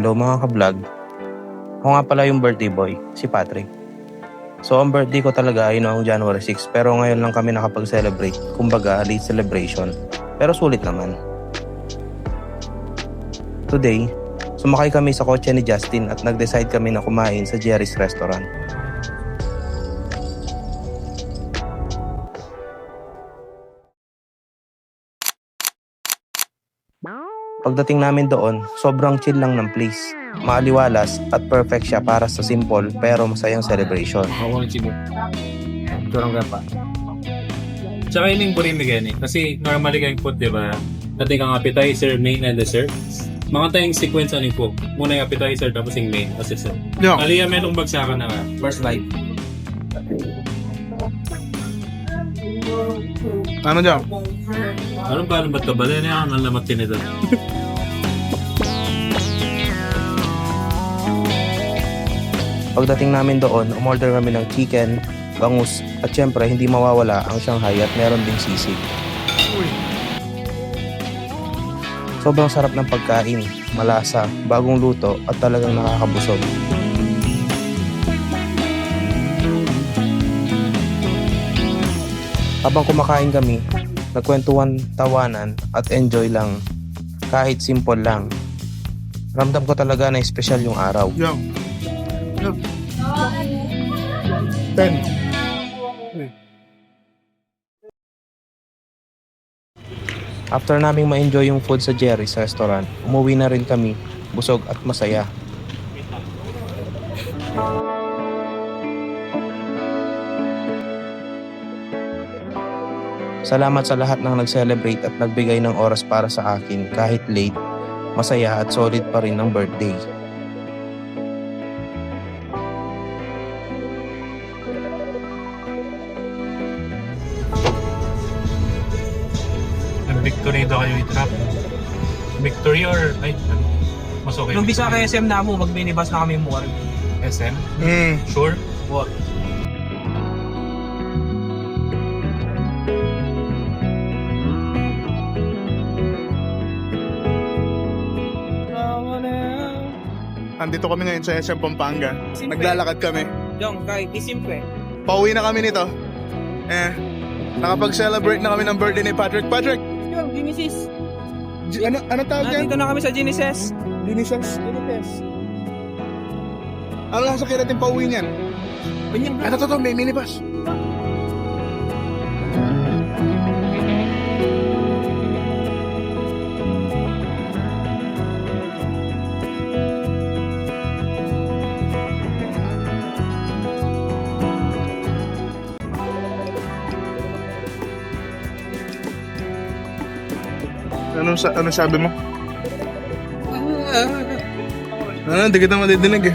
Hello mga ka-vlog. Ako nga pala yung birthday boy, si Patrick. So ang birthday ko talaga ay noong January 6 pero ngayon lang kami nakapag-celebrate. Kumbaga late celebration. Pero sulit naman. Today, sumakay kami sa kotse ni Justin at nag-decide kami na kumain sa Jerry's Restaurant. Pagdating namin doon, sobrang chill lang ng place. Maaliwalas at perfect siya para sa simple pero masayang celebration. Ako ng chibo. Turang pa. Tsaka yun yung burin eh. Kasi normally kayong food, di ba? Dati kang appetizer, main, and dessert. Mga tayong sequence ano yung po. Muna yung appetizer, tapos yung main, tapos dessert. Yeah. Aliyah, merong bagsakan na nga. First bite. Ano dyan? Ano ba ba't ka ba? Yan yung nalamat tinito. Pagdating namin doon, umorder kami ng chicken, bangus, at syempre hindi mawawala ang Shanghai at meron ding sisig. Sobrang sarap ng pagkain, malasa, bagong luto at talagang nakakabusog. Habang kumakain kami, nagkwentuhan, tawanan at enjoy lang. Kahit simple lang. Ramdam ko talaga na espesyal yung araw. Yeah. 10. After naming ma-enjoy yung food sa Jerry's Restaurant, umuwi na rin kami, busog at masaya. Salamat sa lahat ng nag-celebrate at nagbigay ng oras para sa akin kahit late, masaya at solid pa rin ang birthday. Nag-victory daw kayo i-trap. Victory or... Ay, mas okay. Nung bisa ka SM na mo, mag-minibus na kami mo. SM? Mm. Sure? What? Andito kami ngayon sa SM Pampanga. Naglalakad kami. Jong, kahit isimple. Pauwi na kami nito. Nakapag-celebrate na kami ng birthday ni Patrick. Patrick! Jong, Genesis. Ano tawag yan? Nandito na kami sa Genesis. Dinisas? Genesis. Ano lang sa kirating pauwi niyan? Ano to? May minibus. Ano sabi mo? Hindi kita madidinig eh.